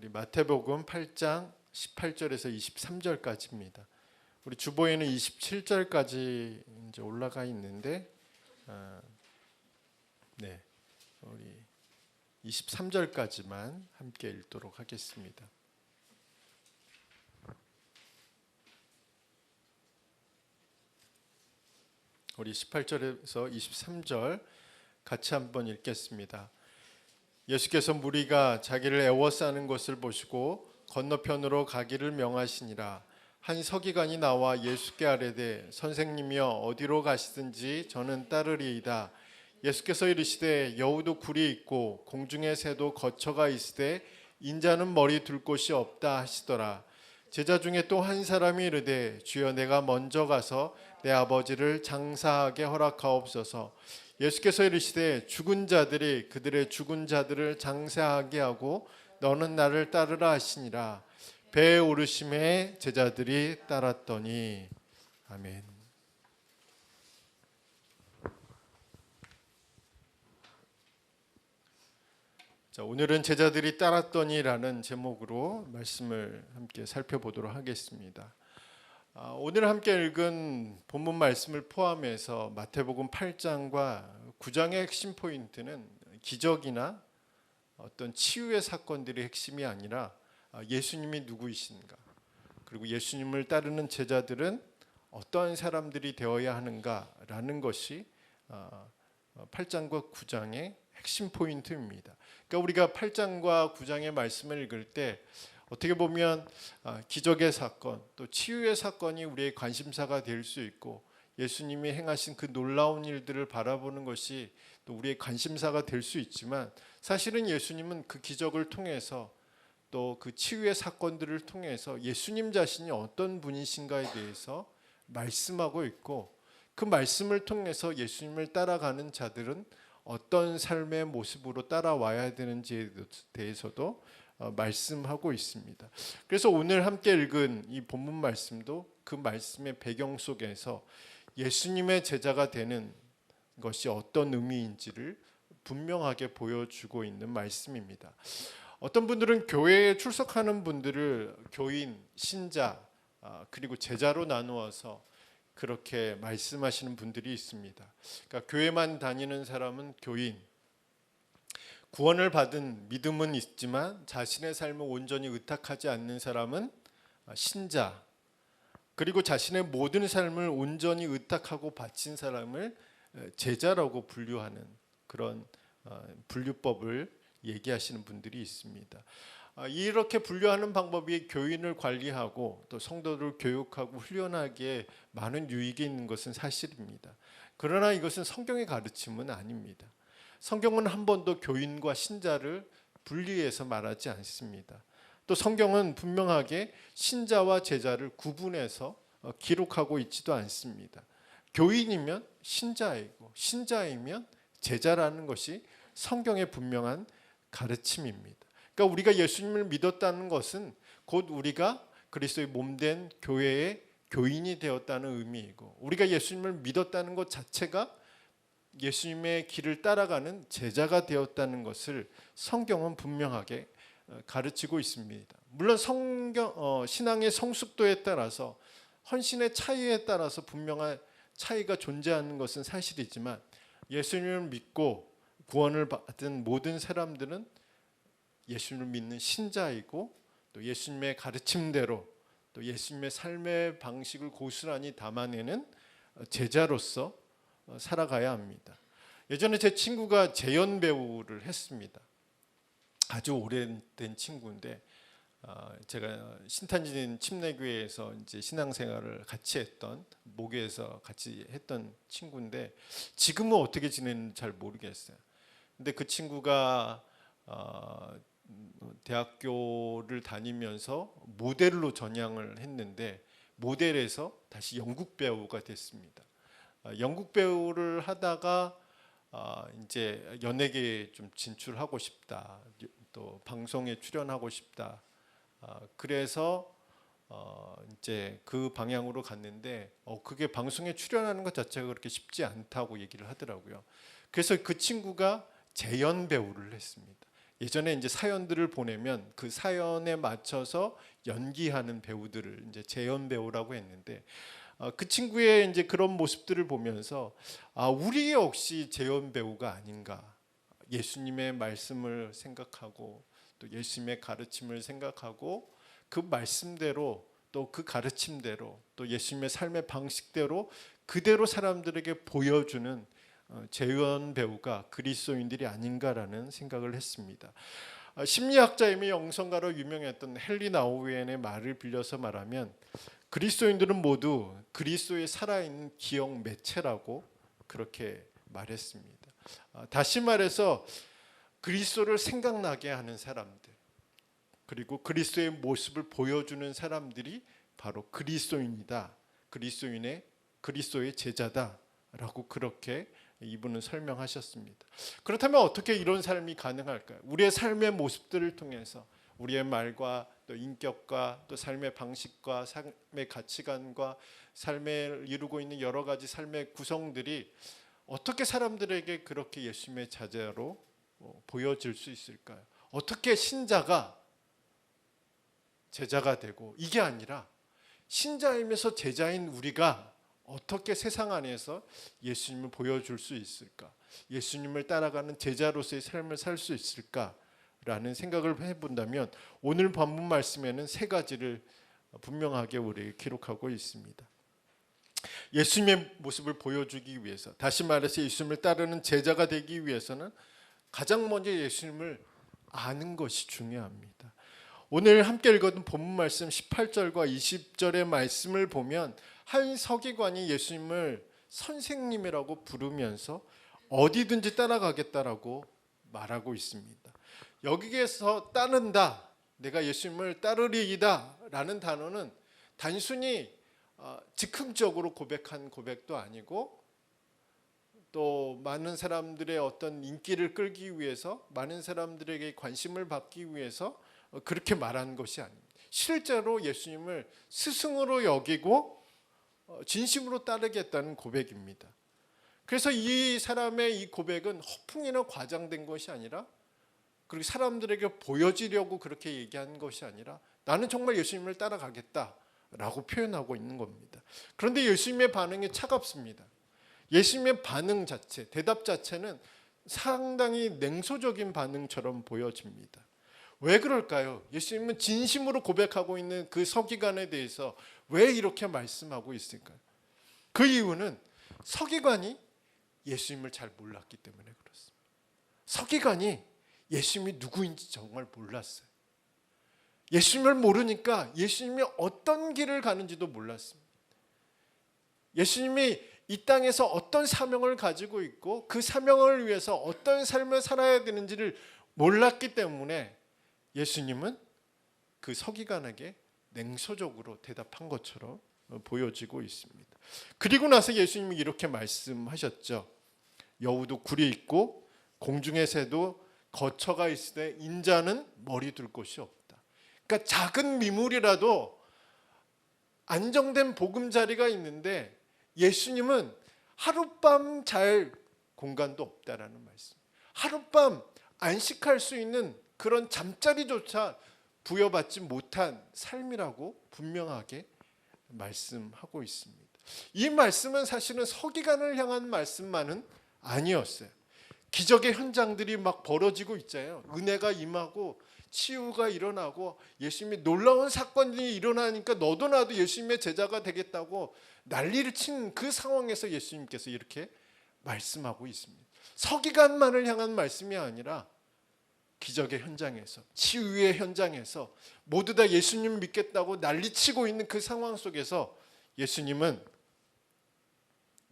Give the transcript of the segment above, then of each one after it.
우리 마태복음 8장 18절에서 23절까지입니다. 우리 주보에는 27절까지 이제 올라가 있는데, 우리 23절까지만 함께 읽도록 하겠습니다. 우리 18절에서 23절 같이 한번 읽겠습니다. 예수께서 무리가 자기를 애워싸는 것을 보시고 건너편으로 가기를 명하시니라. 한 서기관이 나와 예수께 아뢰되 선생님이여 어디로 가시든지 저는 따르리이다. 예수께서 이르시되 여우도 굴이 있고 공중의 새도 거처가 있으되 인자는 머리 둘 곳이 없다 하시더라. 제자 중에 또 한 사람이 이르되 주여 내가 먼저 가서 내 아버지를 장사하게 허락하옵소서. 예수께서 이르시되 죽은 자들이 그들의 죽은 자들을 장사하게 하고 너는 나를 따르라 하시니라. 배에 오르심에 제자들이 따랐더니. 아멘. 자, 오늘은 제자들이 따랐더니라는 제목으로 말씀을 함께 살펴보도록 하겠습니다. 오늘 함께 읽은 본문 말씀을 포함해서 마태복음 8장과 9장의 핵심 포인트는 기적이나 어떤 치유의 사건들이 핵심이 아니라 예수님이 누구이신가, 그리고 예수님을 따르는 제자들은 어떠한 사람들이 되어야 하는가라는 것이 8장과 9장의 핵심 포인트입니다. 그러니까 우리가 8장과 9장의 말씀을 읽을 때 어떻게 보면 기적의 사건, 또 치유의 사건이 우리의 관심사가 될 수 있고, 예수님이 행하신 그 놀라운 일들을 바라보는 것이 또 우리의 관심사가 될 수 있지만, 사실은 예수님은 그 기적을 통해서 또 그 치유의 사건들을 통해서 예수님 자신이 어떤 분이신가에 대해서 말씀하고 있고, 그 말씀을 통해서 예수님을 따라가는 자들은 어떤 삶의 모습으로 따라와야 되는지에 대해서도 말씀하고 있습니다. 그래서 오늘 함께 읽은 이 본문 말씀도 그 말씀의 배경 속에서 예수님의 제자가 되는 것이 어떤 의미인지를 분명하게 보여주고 있는 말씀입니다. 어떤 분들은 교회에 출석하는 분들을 교인, 신자, 그리고 제자로 나누어서 그렇게 말씀하시는 분들이 있습니다. 그러니까 교회만 다니는 사람은 교인, 구원을 받은 믿음은 있지만 자신의 삶을 온전히 의탁하지 않는 사람은 신자, 그리고 자신의 모든 삶을 온전히 의탁하고 바친 사람을 제자라고 분류하는 그런 분류법을 얘기하시는 분들이 있습니다. 이렇게 분류하는 방법이 교인을 관리하고 또 성도를 교육하고 훈련하기에 많은 유익이 있는 것은 사실입니다. 그러나 이것은 성경의 가르침은 아닙니다. 성경은 한 번도 교인과 신자를 분리해서 말하지 않습니다. 또 성경은 분명하게 신자와 제자를 구분해서 기록하고 있지도 않습니다. 교인이면 신자이고 신자이면 제자라는 것이 성경의 분명한 가르침입니다. 그러니까 우리가 예수님을 믿었다는 것은 곧 우리가 그리스도의 몸된 교회의 교인이 되었다는 의미이고, 우리가 예수님을 믿었다는 것 자체가 예수님의 길을 따라가는 제자가 되었다는 것을 성경은 분명하게 가르치고 있습니다. 물론 신앙의 성숙도에 따라서, 헌신의 차이에 따라서 분명한 차이가 존재하는 것은 사실이지만, 예수님을 믿고 구원을 받은 모든 사람들은 예수님을 믿는 신자이고, 또 예수님의 가르침대로 또 예수님의 삶의 방식을 고스란히 담아내는 제자로서 살아가야 합니다. 예전에 제 친구가 재연 배우를 했습니다. 아주 오래된 친구인데, 제가 신탄진 침례교회에서 이제 신앙생활을 같이 했던, 모교에서 같이 했던 친구인데 지금은 어떻게 지내는지 잘 모르겠어요. 근데 그 친구가 대학교를 다니면서 모델로 전향을 했는데, 모델에서 다시 연극 배우가 됐습니다. 연극 배우를 하다가 이제 연예계에 좀 진출하고 싶다, 또 방송에 출연하고 싶다. 그래서 이제 그 방향으로 갔는데, 그게 방송에 출연하는 것 자체가 그렇게 쉽지 않다고 얘기를 하더라고요. 그래서 그 친구가 재연 배우를 했습니다. 예전에 이제 사연들을 보내면 그 사연에 맞춰서 연기하는 배우들을 이제 재연 배우라고 했는데, 그 친구의 이제 그런 모습들을 보면서 우리 역시 재연 배우가 아닌가. 예수님의 말씀을 생각하고 또 예수님의 가르침을 생각하고 그 말씀대로 또 그 가르침대로 또 예수님의 삶의 방식대로 그대로 사람들에게 보여주는 재연 배우가 그리스도인들이 아닌가라는 생각을 했습니다. 심리학자이며 영성가로 유명했던 헨리 나우엔의 말을 빌려서 말하면 그리스도인들은 모두 그리스도의 살아있는 기억 매체라고 그렇게 말했습니다. 다시 말해서 그리스도를 생각나게 하는 사람들, 그리고 그리스도의 모습을 보여주는 사람들이 바로 그리스도인이다. 그리스도의 제자다라고 그렇게 이분은 설명하셨습니다. 그렇다면 어떻게 이런 삶이 가능할까요? 우리의 삶의 모습들을 통해서 우리의 말과 또 인격과 또 삶의 방식과 삶의 가치관과 삶을 이루고 있는 여러 가지 삶의 구성들이 어떻게 사람들에게 그렇게 예수님의 자제로 보여질 수 있을까요? 어떻게 신자가 제자가 되고, 이게 아니라 신자이면서 제자인 우리가 어떻게 세상 안에서 예수님을 보여줄 수 있을까? 예수님을 따라가는 제자로서의 삶을 살 수 있을까라는 생각을 해본다면 오늘 본문 말씀에는 세 가지를 분명하게 우리에게 기록하고 있습니다. 예수님의 모습을 보여주기 위해서, 다시 말해서 예수님을 따르는 제자가 되기 위해서는 가장 먼저 예수님을 아는 것이 중요합니다. 오늘 함께 읽었던 본문 말씀 18절과 20절의 말씀을 보면 한 서기관이 예수님을 선생님이라고 부르면서 어디든지 따라가겠다라고 말하고 있습니다. 여기에서 따른다, 내가 예수님을 따르리이다 라는 단어는 단순히 즉흥적으로 고백한 고백도 아니고, 또 많은 사람들의 어떤 인기를 끌기 위해서, 많은 사람들에게 관심을 받기 위해서 그렇게 말한 것이 아닙니다. 실제로 예수님을 스승으로 여기고 진심으로 따르겠다는 고백입니다. 그래서 이 사람의 이 고백은 허풍이나 과장된 것이 아니라, 그리고 사람들에게 보여지려고 그렇게 얘기한 것이 아니라, 나는 정말 예수님을 따라가겠다라고 표현하고 있는 겁니다. 그런데 예수님의 반응이 차갑습니다. 예수님의 반응 자체, 대답 자체는 상당히 냉소적인 반응처럼 보여집니다. 왜 그럴까요? 예수님은 진심으로 고백하고 있는 그 서기관에 대해서 왜 이렇게 말씀하고 있을까요? 그 이유는 서기관이 예수님을 잘 몰랐기 때문에 그렇습니다. 서기관이 예수님이 누구인지 정말 몰랐어요. 예수님을 모르니까 예수님이 어떤 길을 가는지도 몰랐습니다. 예수님이 이 땅에서 어떤 사명을 가지고 있고 그 사명을 위해서 어떤 삶을 살아야 되는지를 몰랐기 때문에 예수님은 그 서기관에게 냉소적으로 대답한 것처럼 보여지고 있습니다. 그리고 나서 예수님이 이렇게 말씀하셨죠. 여우도 굴이 있고 공중의 새도 거처가 있으되 인자는 머리 둘 곳이 없다. 그러니까 작은 미물이라도 안정된 보금자리가 있는데 예수님은 하룻밤 잘 공간도 없다라는 말씀. 하룻밤 안식할 수 있는 그런 잠자리조차 부여받지 못한 삶이라고 분명하게 말씀하고 있습니다. 이 말씀은 사실은 서기관을 향한 말씀만은 아니었어요. 기적의 현장들이 막 벌어지고 있잖아요. 은혜가 임하고 치유가 일어나고 예수님이 놀라운 사건이 일어나니까 너도 나도 예수님의 제자가 되겠다고 난리를 친 그 상황에서 예수님께서 이렇게 말씀하고 있습니다. 서기관만을 향한 말씀이 아니라 기적의 현장에서, 치유의 현장에서 모두 다 예수님 믿겠다고 난리치고 있는 그 상황 속에서 예수님은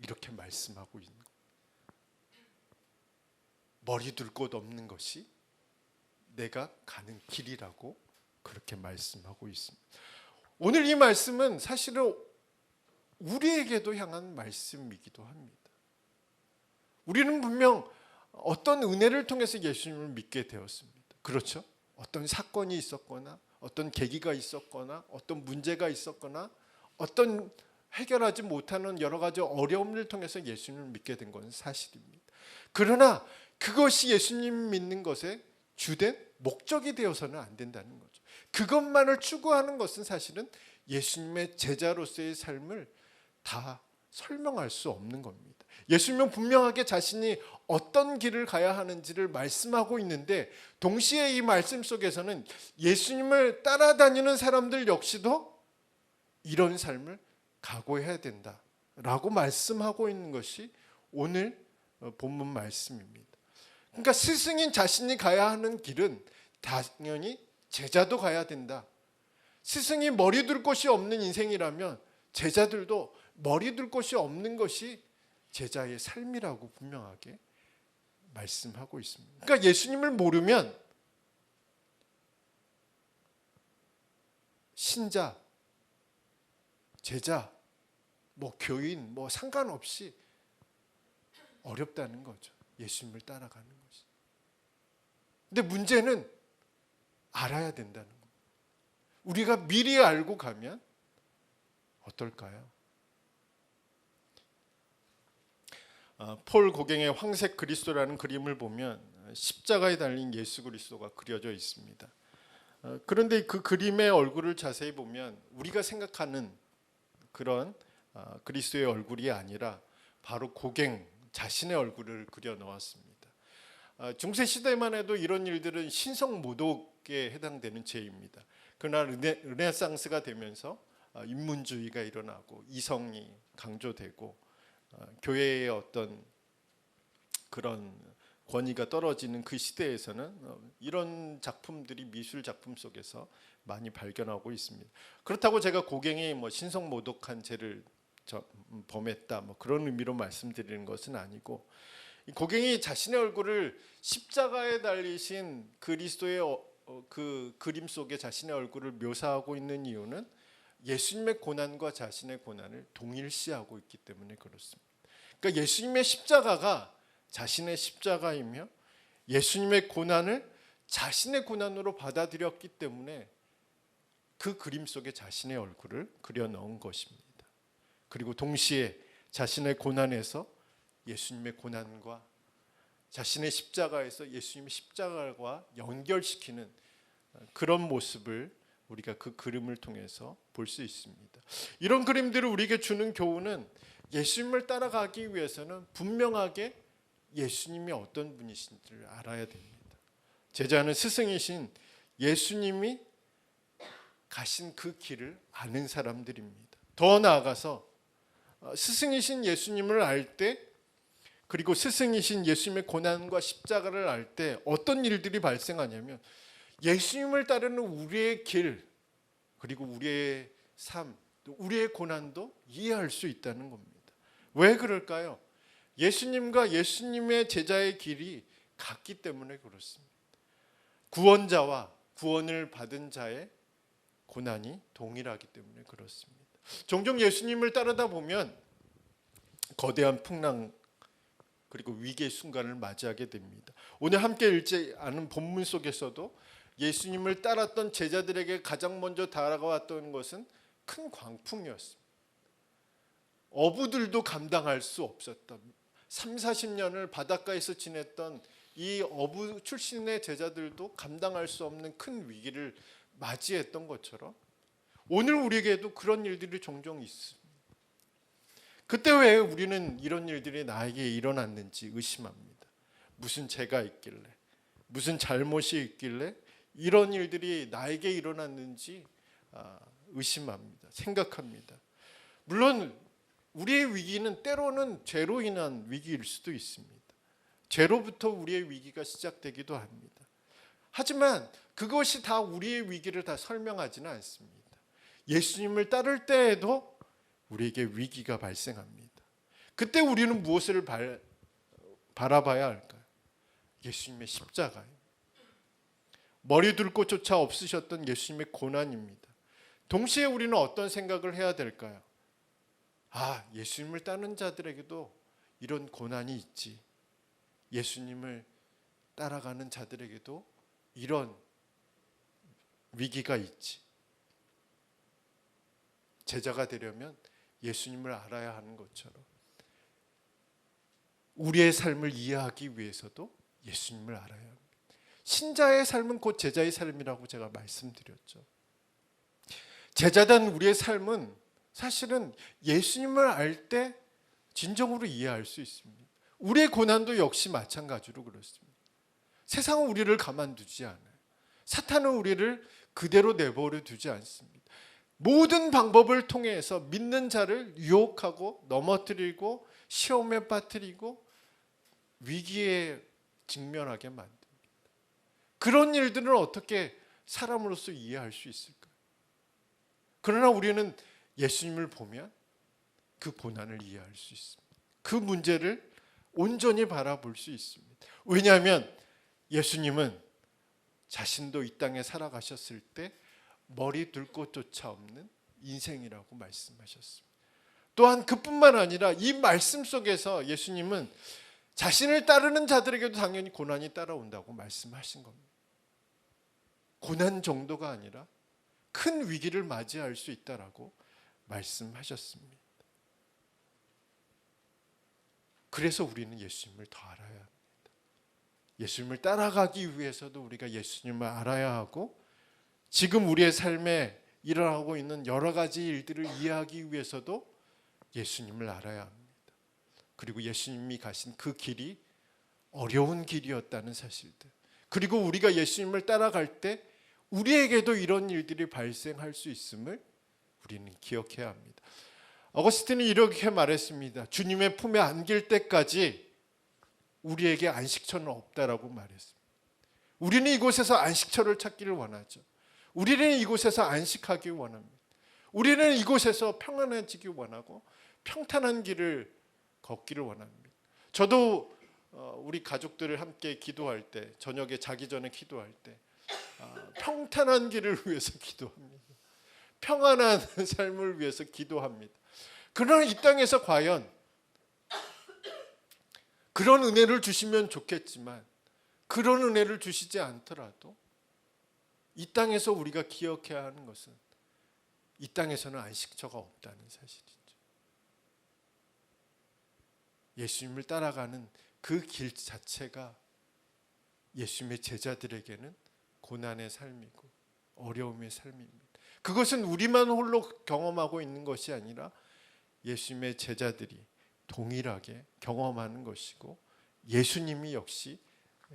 이렇게 말씀하고 있는 거예요. 머리 둘 곳 없는 것이 내가 가는 길이라고 그렇게 말씀하고 있습니다. 오늘 이 말씀은 사실은 우리에게도 향한 말씀이기도 합니다. 우리는 분명 어떤 은혜를 통해서 예수님을 믿게 되었습니다. 그렇죠? 어떤 사건이 있었거나 어떤 계기가 있었거나 어떤 문제가 있었거나 어떤 해결하지 못하는 여러 가지 어려움을 통해서 예수님을 믿게 된 것은 사실입니다. 그러나 그것이 예수님 믿는 것의 주된 목적이 되어서는 안 된다는 거죠. 그것만을 추구하는 것은 사실은 예수님의 제자로서의 삶을 다 설명할 수 없는 겁니다. 예수님은 분명하게 자신이 어떤 길을 가야 하는지를 말씀하고 있는데, 동시에 이 말씀 속에서는 예수님을 따라다니는 사람들 역시도 이런 삶을 각오해야 된다라고 말씀하고 있는 것이 오늘 본문 말씀입니다. 그러니까 스승인 자신이 가야 하는 길은 당연히 제자도 가야 된다. 스승이 머리 둘 곳이 없는 인생이라면 제자들도 머리 둘 곳이 없는 것이 제자의 삶이라고 분명하게 말씀하고 있습니다. 그러니까 예수님을 모르면 신자, 제자, 교인 상관없이 어렵다는 거죠. 예수님을 따라가는 것이. 근데 문제는 알아야 된다는 거예요. 우리가 미리 알고 가면 어떨까요? 폴 고갱의 황색 그리스도라는 그림을 보면 십자가에 달린 예수 그리스도가 그려져 있습니다. 그런데 그 그림의 얼굴을 자세히 보면 우리가 생각하는 그런 그리스도의 얼굴이 아니라 바로 고갱 자신의 얼굴을 그려 놓았습니다. 중세 시대만 해도 이런 일들은 신성모독에 해당되는 죄입니다. 그러나 르네상스가 되면서 인문주의가 일어나고 이성이 강조되고 교회의 어떤 그런 권위가 떨어지는 그 시대에서는 이런 작품들이 미술 작품 속에서 많이 발견하고 있습니다. 그렇다고 제가 고갱이 신성모독한 죄를 범했다 그런 의미로 말씀드리는 것은 아니고, 고갱이 자신의 얼굴을 십자가에 달리신 그리스도의 그 그림 속에 자신의 얼굴을 묘사하고 있는 이유는 예수님의 고난과 자신의 고난을 동일시하고 있기 때문에 그렇습니다. 그러니까 예수님의 십자가가 자신의 십자가이며 예수님의 고난을 자신의 고난으로 받아들였기 때문에 그 그림 속에 자신의 얼굴을 그려 넣은 것입니다. 그리고 동시에 자신의 고난에서 예수님의 고난과 자신의 십자가에서 예수님의 십자가와 연결시키는 그런 모습을 우리가 그 그림을 통해서 볼 수 있습니다. 이런 그림들을 우리에게 주는 교훈은 예수님을 따라가기 위해서는 분명하게 예수님이 어떤 분이신지를 알아야 됩니다. 제자는 스승이신 예수님이 가신 그 길을 아는 사람들입니다. 더 나아가서 스승이신 예수님을 알 때, 그리고 스승이신 예수님의 고난과 십자가를 알 때 어떤 일들이 발생하냐면 예수님을 따르는 우리의 길, 그리고 우리의 삶, 우리의 고난도 이해할 수 있다는 겁니다. 왜 그럴까요? 예수님과 예수님의 제자의 길이 같기 때문에 그렇습니다. 구원자와 구원을 받은 자의 고난이 동일하기 때문에 그렇습니다. 종종 예수님을 따르다 보면 거대한 풍랑 그리고 위기의 순간을 맞이하게 됩니다. 오늘 함께 읽지 않은 본문 속에서도 예수님을 따랐던 제자들에게 가장 먼저 다가왔던 것은 큰 광풍이었습니다. 어부들도 감당할 수 없었던 30-40년을 바닷가에서 지냈던 이 어부 출신의 제자들도 감당할 수 없는 큰 위기를 맞이했던 것처럼 오늘 우리에게도 그런 일들이 종종 있습니다. 그때 왜 우리는 이런 일들이 나에게 일어났는지 의심합니다. 무슨 죄가 있길래, 무슨 잘못이 있길래 이런 일들이 나에게 일어났는지 의심합니다. 생각합니다. 물론 우리의 위기는 때로는 죄로 인한 위기일 수도 있습니다. 죄로부터 우리의 위기가 시작되기도 합니다. 하지만 그것이 다 우리의 위기를 다 설명하지는 않습니다. 예수님을 따를 때에도 우리에게 위기가 발생합니다. 그때 우리는 무엇을 바라봐야 할까요? 예수님의 십자가예요. 머리 둘 곳조차 없으셨던 예수님의 고난입니다. 동시에 우리는 어떤 생각을 해야 될까요? 예수님을 따르는 자들에게도 이런 고난이 있지. 예수님을 따라가는 자들에게도 이런 위기가 있지. 제자가 되려면 예수님을 알아야 하는 것처럼 우리의 삶을 이해하기 위해서도 예수님을 알아야 합니다. 신자의 삶은 곧 제자의 삶이라고 제가 말씀드렸죠. 제자된 우리의 삶은 사실은 예수님을 알 때 진정으로 이해할 수 있습니다. 우리의 고난도 역시 마찬가지로 그렇습니다. 세상은 우리를 가만두지 않아요. 사탄은 우리를 그대로 내버려 두지 않습니다. 모든 방법을 통해서 믿는 자를 유혹하고 넘어뜨리고 시험에 빠뜨리고 위기에 직면하게 만듭니다. 그런 일들을 어떻게 사람으로서 이해할 수 있을까요? 그러나 우리는 예수님을 보면 그 고난을 이해할 수 있습니다. 그 문제를 온전히 바라볼 수 있습니다. 왜냐하면 예수님은 자신도 이 땅에 살아가셨을 때 머리 둘 곳조차 없는 인생이라고 말씀하셨습니다. 또한 그뿐만 아니라 이 말씀 속에서 예수님은 자신을 따르는 자들에게도 당연히 고난이 따라온다고 말씀하신 겁니다. 고난 정도가 아니라 큰 위기를 맞이할 수 있다라고 말씀하셨습니다. 그래서 우리는 예수님을 더 알아야 합니다. 예수님을 따라가기 위해서도 우리가 예수님을 알아야 하고 지금 우리의 삶에 일어나고 있는 여러 가지 일들을 이해하기 위해서도 예수님을 알아야 합니다. 그리고 예수님이 가신 그 길이 어려운 길이었다는 사실들, 그리고 우리가 예수님을 따라갈 때 우리에게도 이런 일들이 발생할 수 있음을 우리는 기억해야 합니다. 어거스틴이 이렇게 말했습니다. 주님의 품에 안길 때까지 우리에게 안식처는 없다라고 말했습니다. 우리는 이곳에서 안식처를 찾기를 원하죠. 우리는 이곳에서 안식하기 원합니다. 우리는 이곳에서 평안해지기 원하고 평탄한 길을 걷기를 원합니다. 저도 우리 가족들을 함께 기도할 때, 저녁에 자기 전에 기도할 때 평탄한 길을 위해서 기도합니다. 평안한 삶을 위해서 기도합니다. 그러나 이 땅에서 과연 그런 은혜를 주시면 좋겠지만 그런 은혜를 주시지 않더라도 이 땅에서 우리가 기억해야 하는 것은 이 땅에서는 안식처가 없다는 사실이죠. 예수님을 따라가는 그 길 자체가 예수님의 제자들에게는 고난의 삶이고 어려움의 삶입니다. 그것은 우리만 홀로 경험하고 있는 것이 아니라 예수님의 제자들이 동일하게 경험하는 것이고 예수님이 역시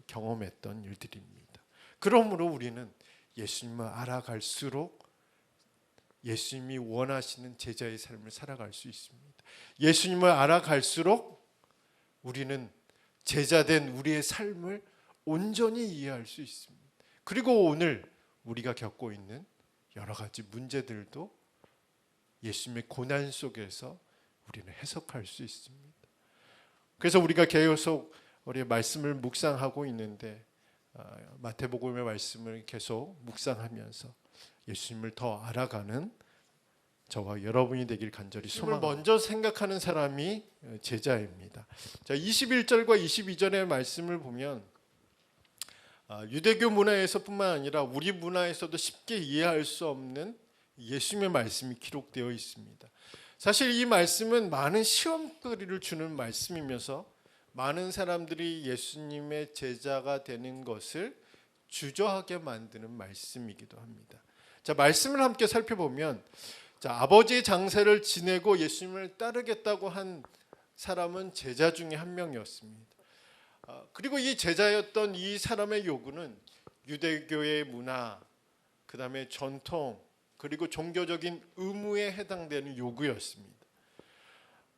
경험했던 일들입니다. 그러므로 우리는 예수님을 알아갈수록 예수님이 원하시는 제자의 삶을 살아갈 수 있습니다. 예수님을 알아갈수록 우리는 제자된 우리의 삶을 온전히 이해할 수 있습니다. 그리고 오늘 우리가 겪고 있는 여러 가지 문제들도 예수님의 고난 속에서 우리는 해석할 수 있습니다. 그래서 우리가 계속 우리의 말씀을 묵상하고 있는데 마태복음의 말씀을 계속 묵상하면서 예수님을 더 알아가는 저와 여러분이 되길 간절히 소망합니다. 먼저 생각하는 사람이 제자입니다. 자, 21절과 22절의 말씀을 보면 유대교 문화에서뿐만 아니라 우리 문화에서도 쉽게 이해할 수 없는 예수님의 말씀이 기록되어 있습니다. 사실 이 말씀은 많은 시험거리를 주는 말씀이면서 많은 사람들이 예수님의 제자가 되는 것을 주저하게 만드는 말씀이기도 합니다. 자, 말씀을 함께 살펴보면 아버지의 장세를 지내고 예수님을 따르겠다고 한 사람은 제자 중에 한 명이었습니다. 그리고 이 제자였던 이 사람의 요구는 유대교의 문화, 그 다음에 전통, 그리고 종교적인 의무에 해당되는 요구였습니다.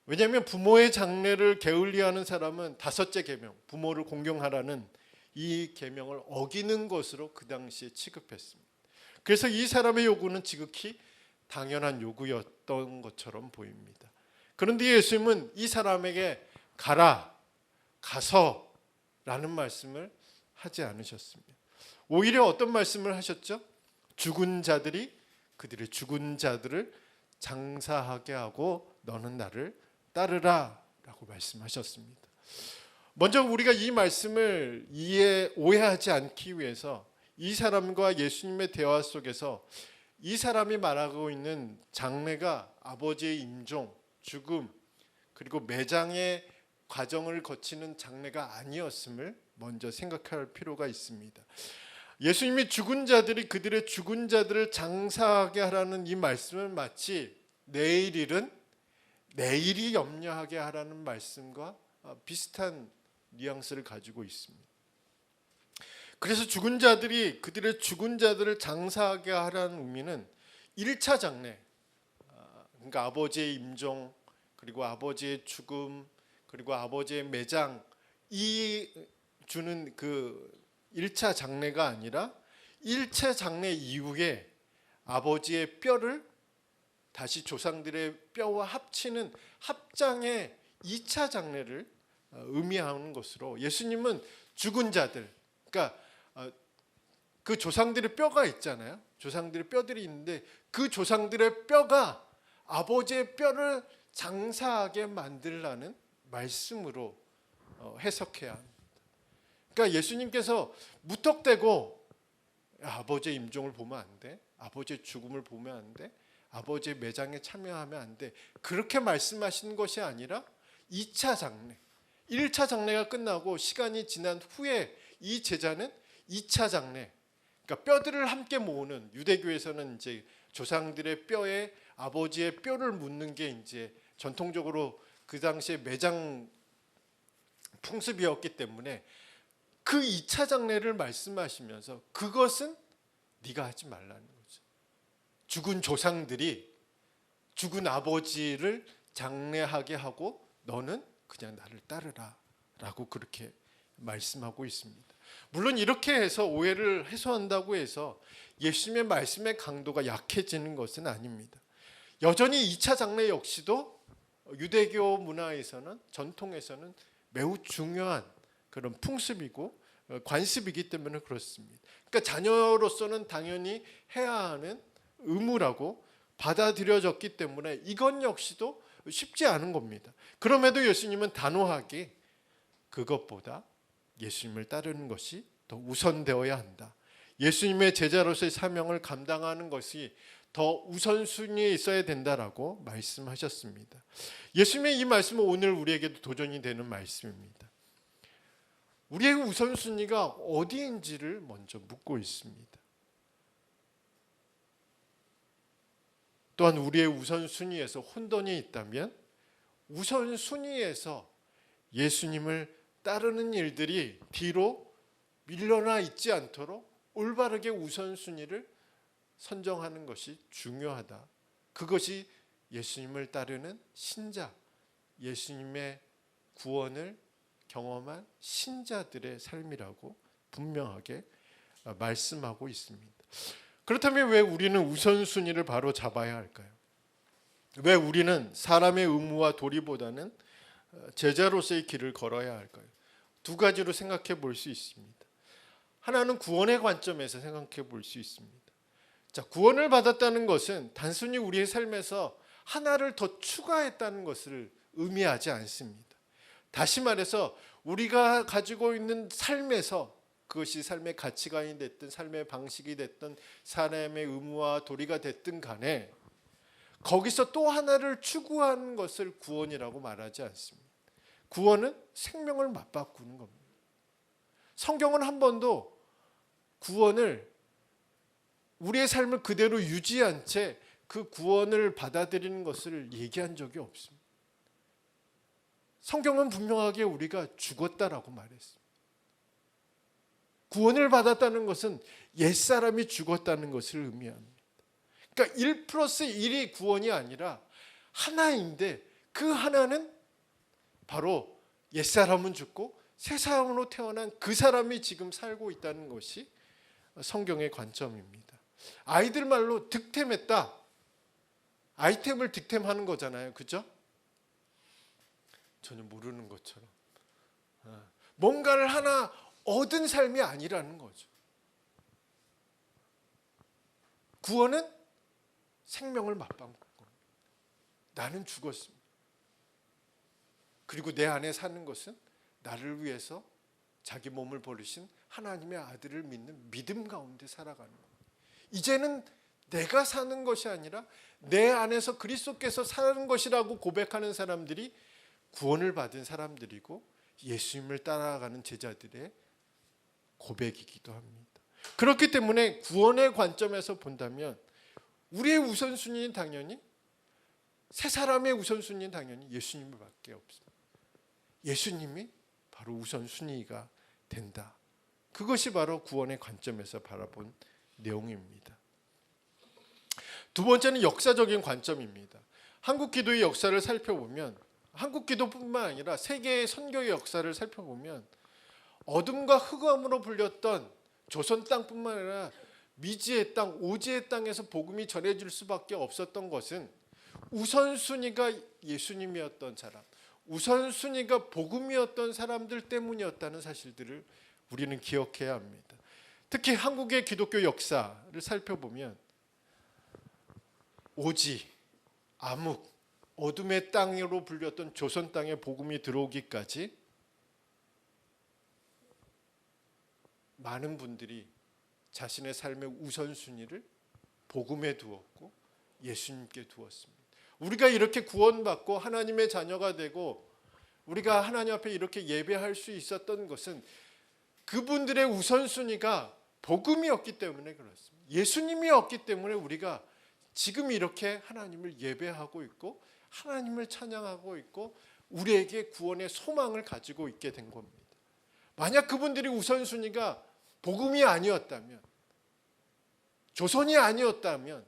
왜냐하면 부모의 장례를 게을리하는 사람은 다섯째 계명, 부모를 공경하라는 이 계명을 어기는 것으로 그 당시에 취급했습니다. 그래서 이 사람의 요구는 지극히 당연한 요구였던 것처럼 보입니다. 그런데 예수님은 이 사람에게 가서 라는 말씀을 하지 않으셨습니다. 오히려 어떤 말씀을 하셨죠? 죽은 자들이 그들의 죽은 자들을 장사하게 하고 너는 나를 따르라 라고 말씀하셨습니다. 먼저 우리가 이 말씀을 오해하지 않기 위해서 이 사람과 예수님의 대화 속에서 이 사람이 말하고 있는 장례가 아버지의 임종, 죽음, 그리고 매장의 과정을 거치는 장례가 아니었음을 먼저 생각할 필요가 있습니다. 예수님이 죽은 자들이 그들의 죽은 자들을 장사하게 하라는 이 말씀은 마치 내일 일은 내일이 염려하게 하라는 말씀과 비슷한 뉘앙스를 가지고 있습니다. 그래서 죽은 자들이 그들의 죽은 자들을 장사하게 하라는 의미는 1차 장례, 그러니까 아버지의 임종, 그리고 아버지의 죽음, 그리고 아버지의 매장, 이 주는 그 1차 장례가 아니라 1차 장례 이후에 아버지의 뼈를 다시 조상들의 뼈와 합치는 합장의 2차 장례를 의미하는 것으로, 예수님은 죽은 자들, 그러니까 그 조상들의 뼈가 있잖아요. 조상들의 뼈들이 있는데 그 조상들의 뼈가 아버지의 뼈를 장사하게 만들라는 말씀으로 해석해야 합니다. 그러니까 예수님께서 무턱대고 아버지의 임종을 보면 안 돼, 아버지의 죽음을 보면 안 돼, 아버지의 매장에 참여하면 안 돼, 그렇게 말씀하시는 것이 아니라 2차 장례, 1차 장례가 끝나고 시간이 지난 후에 이 제자는 2차 장례, 그러니까 뼈들을 함께 모으는, 유대교에서는 이제 조상들의 뼈에 아버지의 뼈를 묻는 게 이제 전통적으로 그 당시에 매장 풍습이었기 때문에 그 2차 장례를 말씀하시면서 그것은 네가 하지 말라는 거죠. 죽은 조상들이 죽은 아버지를 장례하게 하고 너는 그냥 나를 따르라 라고 그렇게 말씀하고 있습니다. 물론 이렇게 해서 오해를 해소한다고 해서 예수님의 말씀의 강도가 약해지는 것은 아닙니다. 여전히 2차 장례 역시도 유대교 문화에서는, 전통에서는 매우 중요한 그런 풍습이고 관습이기 때문에 그렇습니다. 그러니까 자녀로서는 당연히 해야 하는 의무라고 받아들여졌기 때문에 이건 역시도 쉽지 않은 겁니다. 그럼에도 예수님은 단호하게 그것보다 예수님을 따르는 것이 더 우선되어야 한다, 예수님의 제자로서의 사명을 감당하는 것이 더 우선순위에 있어야 된다라고 말씀하셨습니다. 예수님의 이 말씀은 오늘 우리에게도 도전이 되는 말씀입니다. 우리의 우선순위가 어디인지를 먼저 묻고 있습니다. 또한 우리의 우선순위에서 혼돈이 있다면 우선순위에서 예수님을 따르는 일들이 뒤로 밀려나 있지 않도록 올바르게 우선순위를 선정하는 것이 중요하다. 그것이 예수님을 따르는 신자, 예수님의 구원을 경험한 신자들의 삶이라고 분명하게 말씀하고 있습니다. 그렇다면 왜 우리는 우선순위를 바로 잡아야 할까요? 왜 우리는 사람의 의무와 도리보다는 제자로서의 길을 걸어야 할까요? 두 가지로 생각해 볼 수 있습니다. 하나는 구원의 관점에서 생각해 볼 수 있습니다. 자, 구원을 받았다는 것은 단순히 우리의 삶에서 하나를 더 추가했다는 것을 의미하지 않습니다. 다시 말해서 우리가 가지고 있는 삶에서, 그것이 삶의 가치관이 됐든 삶의 방식이 됐든 사람의 의무와 도리가 됐든 간에 거기서 또 하나를 추구하는 것을 구원이라고 말하지 않습니다. 구원은 생명을 맞바꾸는 겁니다. 성경은 한 번도 구원을, 우리의 삶을 그대로 유지한 채 그 구원을 받아들이는 것을 얘기한 적이 없습니다. 성경은 분명하게 우리가 죽었다라고 말했습니다. 구원을 받았다는 것은 옛사람이 죽었다는 것을 의미합니다. 그러니까 1+1이 구원이 아니라 하나인데 그 하나는 바로 옛사람은 죽고 새 사람으로 태어난 그 사람이 지금 살고 있다는 것이 성경의 관점입니다. 아이들 말로 득템했다, 아이템을 득템하는 거잖아요, 그죠? 전혀 모르는 것처럼 뭔가를 하나 얻은 삶이 아니라는 거죠. 구원은 생명을 맞바꾼 겁니다. 나는 죽었습니다. 그리고 내 안에 사는 것은 나를 위해서 자기 몸을 버리신 하나님의 아들을 믿는 믿음 가운데 살아가는 겁니다. 이제는 내가 사는 것이 아니라 내 안에서 그리스도께서 사는 것이라고 고백하는 사람들이 구원을 받은 사람들이고 예수님을 따라가는 제자들의 고백이기도 합니다. 그렇기 때문에 구원의 관점에서 본다면 우리의 우선순위는 당연히 세 사람의 우선순위는 당연히 예수님밖에 없습니다. 예수님이 바로 우선순위가 된다. 그것이 바로 구원의 관점에서 바라본 내용입니다. 두 번째는 역사적인 관점입니다. 한국 기도의 역사를 살펴보면 한국 기도뿐만 아니라 세계의 선교의 역사를 살펴보면 어둠과 흑암으로 불렸던 조선 땅뿐만 아니라 미지의 땅, 오지의 땅에서 복음이 전해질 수밖에 없었던 것은 우선순위가 예수님이었던 사람, 우선순위가 복음이었던 사람들 때문이었다는 사실들을 우리는 기억해야 합니다. 특히 한국의 기독교 역사를 살펴보면 오지, 암흑, 어둠의 땅으로 불렸던 조선 땅에 복음이 들어오기까지 많은 분들이 자신의 삶의 우선순위를 복음에 두었고 예수님께 두었습니다. 우리가 이렇게 구원받고 하나님의 자녀가 되고 우리가 하나님 앞에 이렇게 예배할 수 있었던 것은 그분들의 우선순위가 복음이었기 때문에 그렇습니다. 예수님이었기 때문에 우리가 지금 이렇게 하나님을 예배하고 있고 하나님을 찬양하고 있고 우리에게 구원의 소망을 가지고 있게 된 겁니다. 만약 그분들이 우선순위가 복음이 아니었다면, 조선이 아니었다면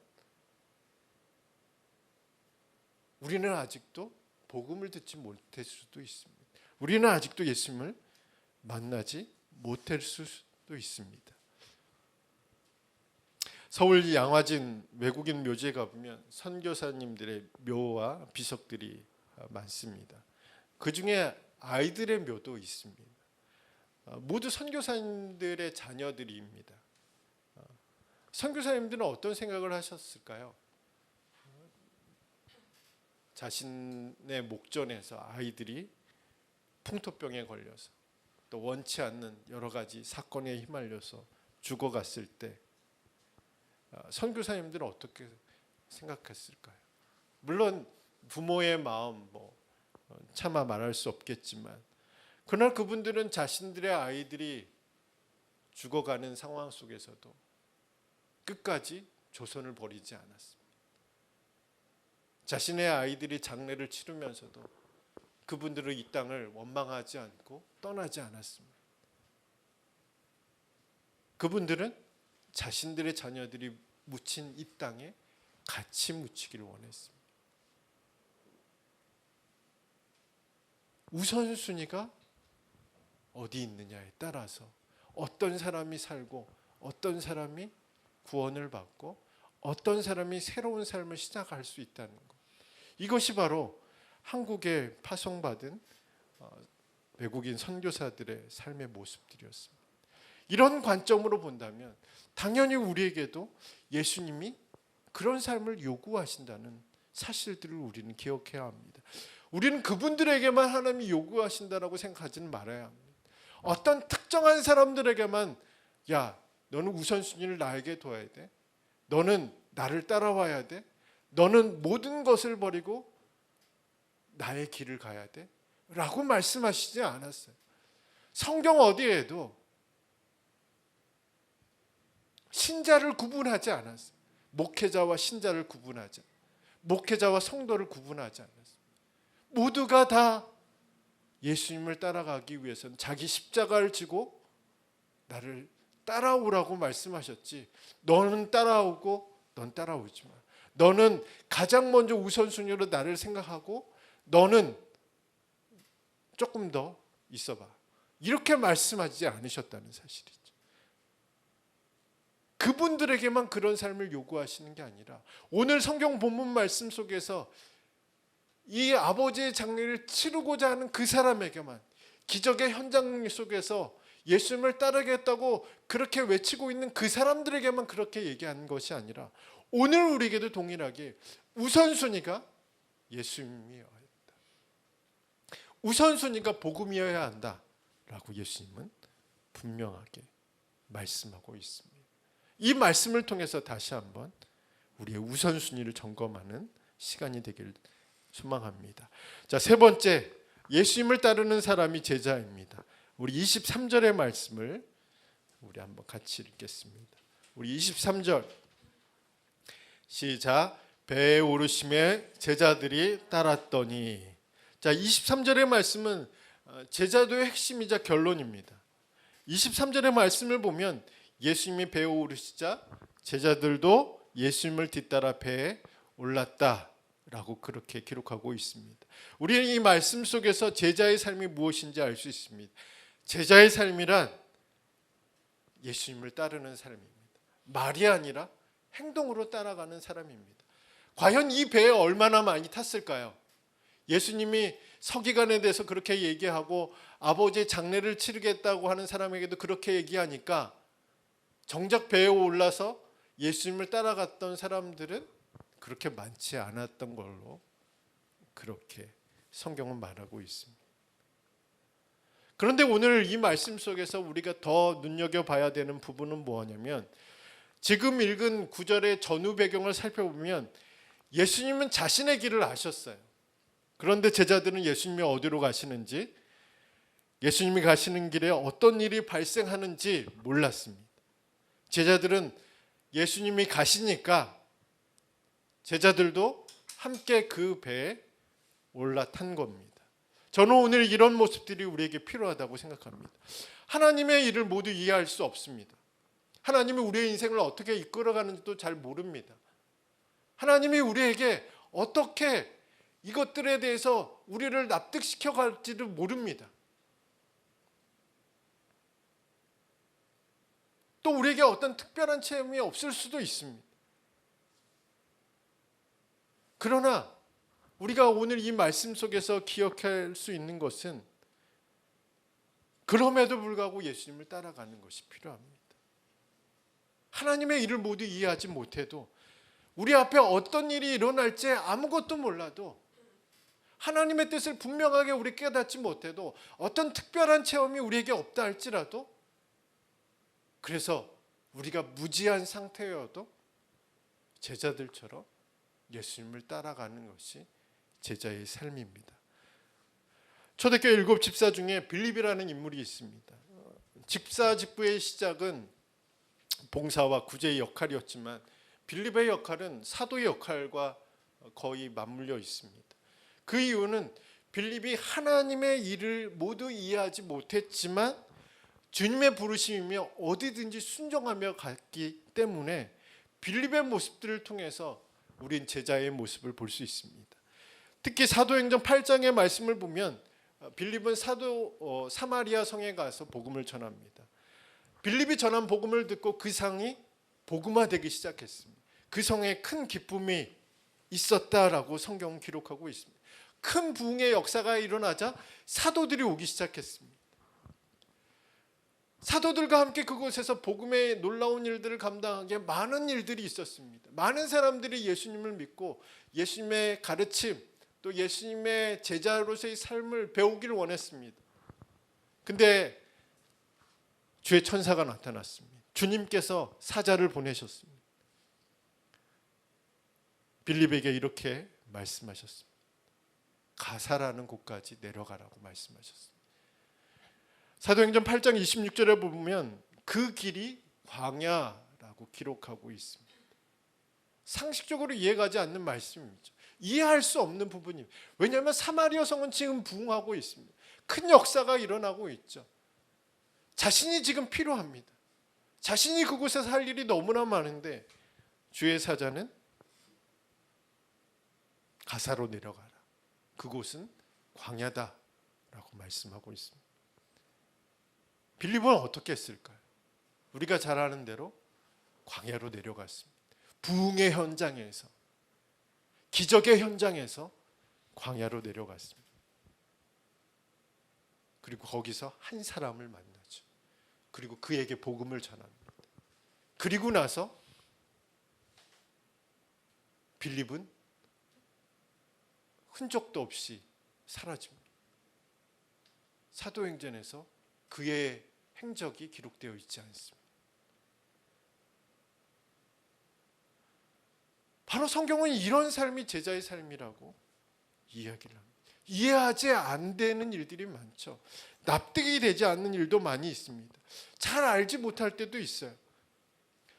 우리는 아직도 복음을 듣지 못할 수도 있습니다. 우리는 아직도 예수님을 만나지 못할 수도 있습니다. 서울 양화진 외국인 묘지에 가보면 선교사님들의 묘와 비석들이 많습니다. 그 중에 아이들의 묘도 있습니다. 모두 선교사님들의 자녀들입니다. 선교사님들은 어떤 생각을 하셨을까요? 자신의 목전에서 아이들이 풍토병에 걸려서 또 원치 않는 여러 가지 사건에 휘말려서 죽어갔을 때 선교사님들은 어떻게 생각했을까요? 물론 부모의 마음 차마 말할 수 없겠지만 그러나 그분들은 자신들의 아이들이 죽어가는 상황 속에서도 끝까지 조선을 버리지 않았습니다. 자신의 아이들이 장례를 치르면서도 그분들은 이 땅을 원망하지 않고 떠나지 않았습니다. 그분들은 자신들의 자녀들이 묻힌 이 땅에 같이 묻히기를 원했습니다. 우선순위가 어디 있느냐에 따라서 어떤 사람이 살고 어떤 사람이 구원을 받고 어떤 사람이 새로운 삶을 시작할 수 있다는 것. 이것이 바로 한국에 파송받은 외국인 선교사들의 삶의 모습들이었습니다. 이런 관점으로 본다면 당연히 우리에게도 예수님이 그런 삶을 요구하신다는 사실들을 우리는 기억해야 합니다. 우리는 그분들에게만 하나님이 요구하신다라고 생각하지는 말아야 합니다. 어떤 특정한 사람들에게만 야, 너는 우선순위를 나에게 둬야 돼. 너는 나를 따라와야 돼. 너는 모든 것을 버리고 나의 길을 가야 돼. 라고 말씀하시지 않았어요. 성경 어디에도 신자를 구분하지 않았어요. 목회자와 신자를 구분하지, 목회자와 성도를 구분하지 않았어요. 모두가 다 예수님을 따라가기 위해서는 자기 십자가를 지고 나를 따라오라고 말씀하셨지. 너는 따라오고 넌 따라오지 마. 너는 가장 먼저 우선순위로 나를 생각하고 너는 조금 더 있어봐. 이렇게 말씀하지 않으셨다는 사실이죠. 그분들에게만 그런 삶을 요구하시는 게 아니라 오늘 성경 본문 말씀 속에서 이 아버지의 장례를 치르고자 하는 그 사람에게만 기적의 현장 속에서 예수님을 따르겠다고 그렇게 외치고 있는 그 사람들에게만 그렇게 얘기하는 것이 아니라 오늘 우리에게도 동일하게 우선순위가 예수님이어야 한다. 우선순위가 복음이어야 한다라고 예수님은 분명하게 말씀하고 있습니다. 이 말씀을 통해서 다시 한번 우리의 우선순위를 점검하는 시간이 되길 소망합니다. 자, 세 번째, 예수님을 따르는 사람이 제자입니다. 우리 23절의 말씀을 우리 한번 같이 읽겠습니다. 우리 23절 시작. 배에 오르심에 제자들이 따랐더니. 자, 23절의 말씀은 제자도의 핵심이자 결론입니다. 23절의 말씀을 보면 예수님이 배에 오르시자 제자들도 예수님을 뒤따라 배에 올랐다라고 그렇게 기록하고 있습니다. 우리는 이 말씀 속에서 제자의 삶이 무엇인지 알 수 있습니다. 제자의 삶이란 예수님을 따르는 삶입니다. 말이 아니라 행동으로 따라가는 사람입니다. 과연 이 배에 얼마나 많이 탔을까요? 예수님이 서기관에 대해서 그렇게 얘기하고 아버지의 장례를 치르겠다고 하는 사람에게도 그렇게 얘기하니까 정작 배에 올라서 예수님을 따라갔던 사람들은 그렇게 많지 않았던 걸로 그렇게 성경은 말하고 있습니다. 그런데 오늘 이 말씀 속에서 우리가 더 눈여겨봐야 되는 부분은 뭐냐면 지금 읽은 9절의 전후 배경을 살펴보면 예수님은 자신의 길을 아셨어요. 그런데 제자들은 예수님이 어디로 가시는지, 예수님이 가시는 길에 어떤 일이 발생하는지 몰랐습니다. 제자들은 예수님이 가시니까 제자들도 함께 그 배에 올라탄 겁니다. 저는 오늘 이런 모습들이 우리에게 필요하다고 생각합니다. 하나님의 일을 모두 이해할 수 없습니다. 하나님이 우리의 인생을 어떻게 이끌어가는지도 잘 모릅니다. 하나님이 우리에게 어떻게 이것들에 대해서 우리를 납득시켜 갈지를 모릅니다. 또 우리에게 어떤 특별한 체험이 없을 수도 있습니다. 그러나 우리가 오늘 이 말씀 속에서 기억할 수 있는 것은 그럼에도 불구하고 예수님을 따라가는 것이 필요합니다. 하나님의 일을 모두 이해하지 못해도 우리 앞에 어떤 일이 일어날지 아무것도 몰라도 하나님의 뜻을 분명하게 우리 깨닫지 못해도 어떤 특별한 체험이 우리에게 없다 할지라도 그래서 우리가 무지한 상태여도 제자들처럼 예수님을 따라가는 것이 제자의 삶입니다. 초대교회 7 집사 중에 빌립이라는 인물이 있습니다. 집사 직부의 시작은 봉사와 구제의 역할이었지만 빌립의 역할은 사도의 역할과 거의 맞물려 있습니다. 그 이유는 빌립이 하나님의 일을 모두 이해하지 못했지만 주님의 부르심이며 어디든지 순종하며 갔기 때문에 빌립의 모습들을 통해서 우린 제자의 모습을 볼 수 있습니다. 특히 사도행전 8장의 말씀을 보면 빌립은 사마리아 성에 가서 복음을 전합니다. 빌립이 전한 복음을 듣고 그 성이 복음화되기 시작했습니다. 그 성에 큰 기쁨이 있었다라고 성경은 기록하고 있습니다. 큰 부흥의 역사가 일어나자 사도들이 오기 시작했습니다. 사도들과 함께 그곳에서 복음의 놀라운 일들을 감당하기에 많은 일들이 있었습니다. 많은 사람들이 예수님을 믿고 예수님의 가르침 또 예수님의 제자로서의 삶을 배우기를 원했습니다. 근데 주의 천사가 나타났습니다. 주님께서 사자를 보내셨습니다. 빌립에게 이렇게 말씀하셨습니다. 가사라는 곳까지 내려가라고 말씀하셨습니다. 사도행전 8장 26절에 보면 그 길이 광야라고 기록하고 있습니다. 상식적으로 이해가지 않는 말씀이죠. 이해할 수 없는 부분입니다. 왜냐하면 사마리아 성은 지금 부흥하고 있습니다. 큰 역사가 일어나고 있죠. 자신이 지금 필요합니다. 자신이 그곳에서 할 일이 너무나 많은데 주의 사자는 가사로 내려가라. 그곳은 광야다라고 말씀하고 있습니다. 빌립은 어떻게 했을까요? 우리가 잘 아는 대로 광야로 내려갔습니다. 부흥의 현장에서, 기적의 현장에서 광야로 내려갔습니다. 그리고 거기서 한 사람을 만나죠. 그리고 그에게 복음을 전합니다. 그리고 나서 빌립은 흔적도 없이 사라집니다. 사도행전에서 그의 행적이 기록되어 있지 않습니다. 바로 성경은 이런 삶이 제자의 삶이라고 이야기를 합니다. 이해하지 안 되는 일들이 많죠. 납득이 되지 않는 일도 많이 있습니다. 잘 알지 못할 때도 있어요.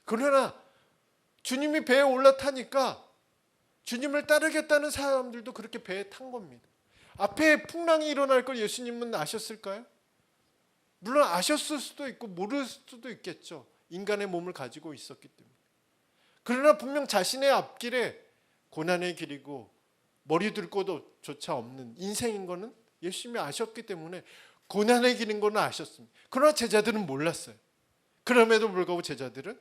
그러나 주님이 배에 올라타니까 주님을 따르겠다는 사람들도 그렇게 배에 탄 겁니다. 앞에 풍랑이 일어날 걸 예수님은 아셨을까요? 물론 아셨을 수도 있고 모를 수도 있겠죠. 인간의 몸을 가지고 있었기 때문에. 그러나 분명 자신의 앞길에 고난의 길이고 머리 들 곳조차 없는 인생인 거는 예수님이 아셨기 때문에 고난의 길인 거는 아셨습니다. 그러나 제자들은 몰랐어요. 그럼에도 불구하고 제자들은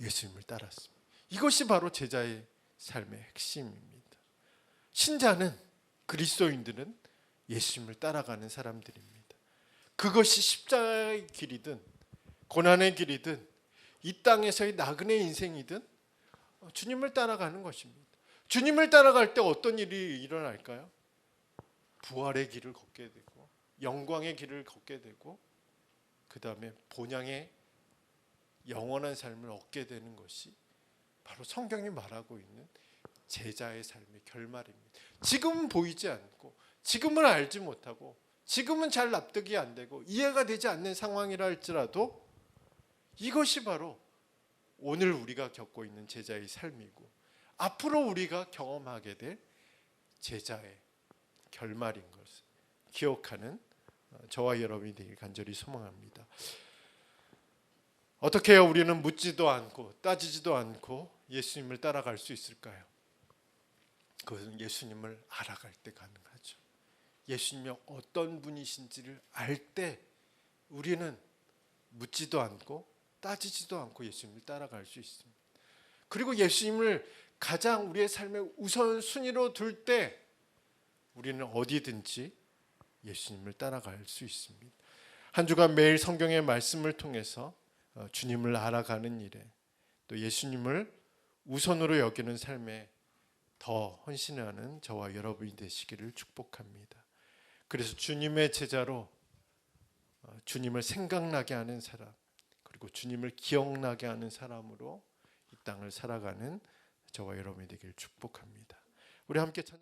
예수님을 따랐습니다. 이것이 바로 제자의 삶의 핵심입니다. 신자는, 그리스도인들은 예수님을 따라가는 사람들입니다. 그것이 십자가의 길이든 고난의 길이든 이 땅에서의 나그네 인생이든 주님을 따라가는 것입니다. 주님을 따라갈 때 어떤 일이 일어날까요? 부활의 길을 걷게 되고 영광의 길을 걷게 되고 그 다음에 본향의 영원한 삶을 얻게 되는 것이 바로 성경이 말하고 있는 제자의 삶의 결말입니다. 지금은 보이지 않고 지금은 알지 못하고 지금은 잘 납득이 안 되고 이해가 되지 않는 상황이라 할지라도 이것이 바로 오늘 우리가 겪고 있는 제자의 삶이고 앞으로 우리가 경험하게 될 제자의 결말인 것을 기억하는 저와 여러분이 되길 간절히 소망합니다. 어떻게 해야 우리는 묻지도 않고 따지지도 않고 예수님을 따라갈 수 있을까요? 그것은 예수님을 알아갈 때 가능하죠. 예수님이 어떤 분이신지를 알 때 우리는 묻지도 않고 따지지도 않고 예수님을 따라갈 수 있습니다. 그리고 예수님을 가장 우리의 삶의 우선순위로 둘 때 우리는 어디든지 예수님을 따라갈 수 있습니다. 한 주간 매일 성경의 말씀을 통해서 주님을 알아가는 일에 또 예수님을 우선으로 여기는 삶에 더 헌신하는 저와 여러분이 되시기를 축복합니다. 그래서 주님의 제자로 주님을 생각나게 하는 사람 그리고 주님을 기억나게 하는 사람으로 이 땅을 살아가는 저와 여러분이 되기를 축복합니다. 우리 함께 찬양